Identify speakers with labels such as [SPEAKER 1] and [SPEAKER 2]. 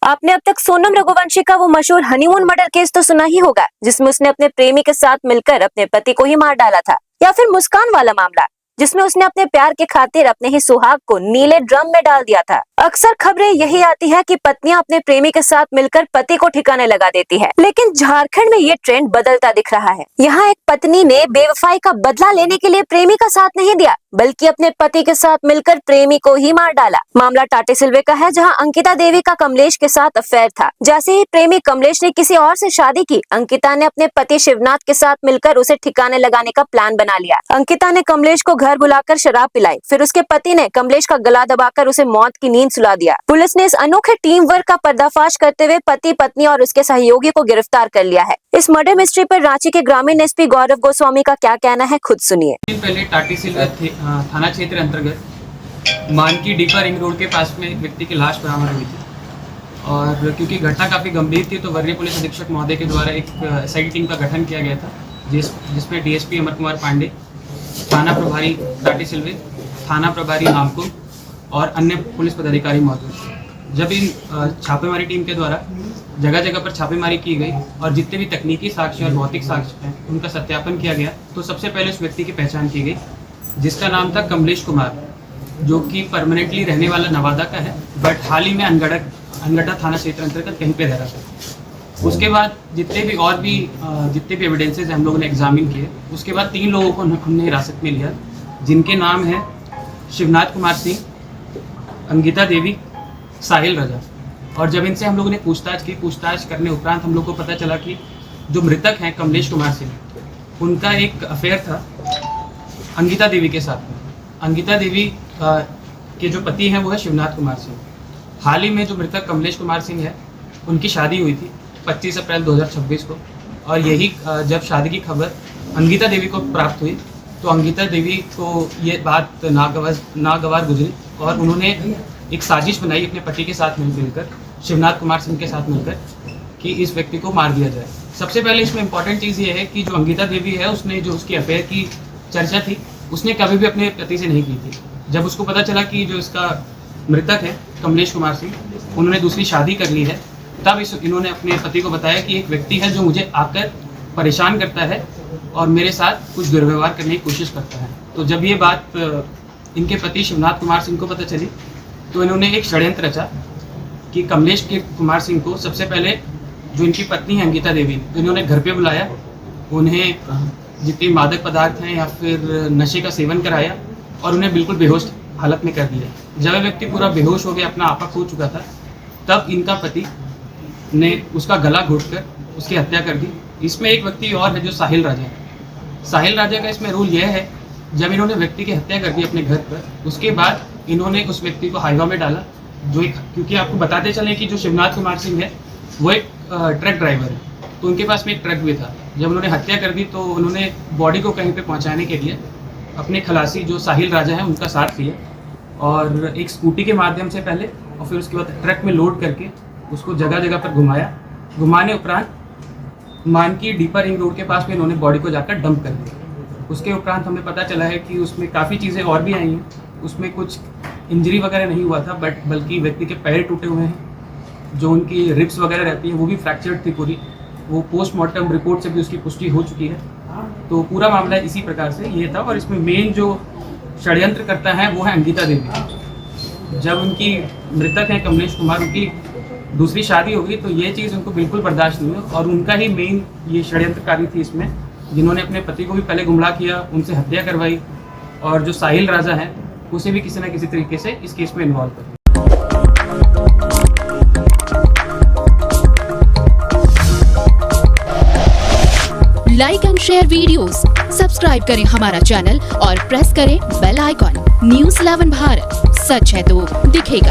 [SPEAKER 1] आपने अब तक सोनम रघुवंशी का वो मशहूर हनीमून मर्डर केस तो सुना ही होगा, जिसमें उसने अपने प्रेमी के साथ मिलकर अपने पति को ही मार डाला था। या फिर मुस्कान वाला मामला, जिसमें उसने अपने प्यार के खातिर अपने ही सुहाग को नीले ड्रम में डाल दिया था। अक्सर खबरें यही आती है कि पत्नियां अपने प्रेमी के साथ मिलकर पति को ठिकाने लगा देती है, लेकिन झारखंड में ये ट्रेंड बदलता दिख रहा है। यहाँ एक पत्नी ने बेवफाई का बदला लेने के लिए प्रेमी का साथ नहीं दिया, बल्कि अपने पति के साथ मिलकर प्रेमी को ही मार डाला। मामला टाटीसिलवे का है, जहाँ अंकिता देवी का कमलेश के साथ अफेयर था। जैसे ही प्रेमी कमलेश ने किसी और से शादी की, अंकिता ने अपने पति शिवनाथ के साथ मिलकर उसे ठिकाने लगाने का प्लान बना लिया। अंकिता ने कमलेश को घर बुलाकर शराब पिलाई, फिर उसके पति ने कमलेश का गला दबाकर उसे मौत की नींद सुला दिया। पुलिस ने इस अनोखे टीम वर्क का पर्दाफाश करते हुए पति, पत्नी और उसके सहयोगी को गिरफ्तार कर लिया है। इस मर्डर मिस्ट्री पर रांची के ग्रामीण एसपी गौरव गोस्वामी का क्या कहना है, खुद सुनिए।
[SPEAKER 2] पहले टाटीसिलवे थाना क्षेत्र अंतर्गत मानकी डीपर रिंग रोड के पास में एक व्यक्ति की लाश बरामद हुई थी, और क्योंकि घटना काफ़ी गंभीर थी तो वरीय पुलिस अधीक्षक महोदय के द्वारा एक एसआईटी टीम का गठन किया गया था, जिसमें डीएसपी अमर कुमार पांडे, थाना प्रभारी टाटीसिलवे, थाना प्रभारी नामकुम और अन्य पुलिस पदाधिकारी मौजूद थे। जब इन छापेमारी टीम के द्वारा जगह जगह पर छापेमारी की गई और जितने भी तकनीकी साक्ष्य और भौतिक साक्ष्य हैं उनका सत्यापन किया गया, तो सबसे पहले उस व्यक्ति की पहचान की गई, जिसका नाम था कमलेश कुमार, जो कि परमानेंटली रहने वाला नवादा का है, बट हाल ही में अनगढ़ा थाना क्षेत्र अंतर्गत कहीं पे रह रहा था। उसके बाद जितने भी एविडेंसेज हम लोगों ने एग्जामिन किए, उसके बाद 3 लोगों को हमने हिरासत में लिया, जिनके नाम है शिवनाथ कुमार सिंह, अंकिता देवी, साहिल रजा। और जब इनसे हम लोगों ने पूछताछ करने उपरांत हम लोग को पता चला कि जो मृतक हैं कमलेश कुमार सिंह, उनका एक अफेयर था अंकिता देवी के साथ में। अंकिता देवी के जो पति हैं वो है शिवनाथ कुमार सिंह। हाल ही में जो मृतक कमलेश कुमार सिंह है, उनकी शादी हुई थी 25 अप्रैल 2026 को, और यही जब शादी की खबर अंकिता देवी को प्राप्त हुई तो अंकिता देवी को ये बात नागवार गुजरी और उन्होंने एक साजिश बनाई अपने पति के साथ मिलकर, शिवनाथ कुमार सिंह के साथ मिलकर, कि इस व्यक्ति को मार दिया जाए। सबसे पहले इसमें इम्पॉर्टेंट चीज़ ये है कि जो अंकिता देवी है, उसने जो उसकी अफेयर की चर्चा थी उसने कभी भी अपने पति से नहीं की थी। जब उसको पता चला कि जो इसका मृतक है कमलेश कुमार सिंह, उन्होंने दूसरी शादी कर ली है, तब इन्होंने अपने पति को बताया कि एक व्यक्ति है जो मुझे आकर परेशान करता है और मेरे साथ कुछ दुर्व्यवहार करने की कोशिश करता है। तो जब ये बात इनके पति शिवनाथ कुमार सिंह को पता चली तो इन्होंने एक षड्यंत्र रचा कि कमलेश कुमार सिंह को सबसे पहले जो इनकी पत्नी है अंकिता देवी, तो इन्होंने घर पे बुलाया, उन्हें जितने मादक पदार्थ हैं या फिर नशे का सेवन कराया और उन्हें बिल्कुल बेहोश हालत में कर दिया। जब वह व्यक्ति पूरा बेहोश हो गया, अपना आपा खो चुका था, तब इनका पति ने उसका गला घोंटकर उसकी हत्या कर दी। इसमें एक व्यक्ति और है जो साहिल राजा। साहिल राजा का इसमें रोल यह है, जब इन्होंने व्यक्ति की हत्या कर दी अपने घर पर, उसके बाद इन्होंने उस व्यक्ति को हाईवा में डाला, जो एक, क्योंकि आपको बताते चलें कि जो शिवनाथ कुमार सिंह है वो एक ट्रक ड्राइवर है, तो उनके पास में एक ट्रक भी था। जब उन्होंने हत्या कर दी तो उन्होंने बॉडी को कहीं पे पहुंचाने के लिए अपने खलासी जो साहिल राजा है उनका साथ लिया और एक स्कूटी के माध्यम से पहले और फिर उसके बाद ट्रक में लोड करके उसको जगह जगह पर घुमाया। घुमाने उपरांत मानकी डीपर रिंग रोड के पास में इन्होंने बॉडी को जाकर डंप कर दिया। उसके उपरांत हमें पता चला है कि उसमें काफ़ी चीज़ें और भी आई हैं। उसमें कुछ इंजरी वगैरह नहीं हुआ था, बल्कि व्यक्ति के पैर टूटे हुए हैं, जो उनकी रिब्स वगैरह रहती है वो भी फ्रैक्चर्ड थी पूरी। वो पोस्टमार्टम रिपोर्ट से भी उसकी पुष्टि हो चुकी है। तो पूरा मामला इसी प्रकार से ये था, और इसमें मेन जो षड्यंत्र करता है वो है अंकिता देवी। जब उनकी मृतक है कमलेश कुमार, उनकी दूसरी शादी हो गई तो ये चीज़ उनको बिल्कुल बर्दाश्त नहीं हुई, और उनका ही मेन ये षड्यंत्रकारी थी इसमें, जिन्होंने अपने पति को भी पहले गुमराह किया, उनसे हत्या करवाई, और जो साहिल राजा है उसे भी किसी न किसी तरीके से इस केस में इन्वॉल्व कर।
[SPEAKER 3] Like and share videos, subscribe करें हमारा चैनल और प्रेस करें बेल आइकॉन। न्यूज़ 11 भारत, सच है तो दिखेगा।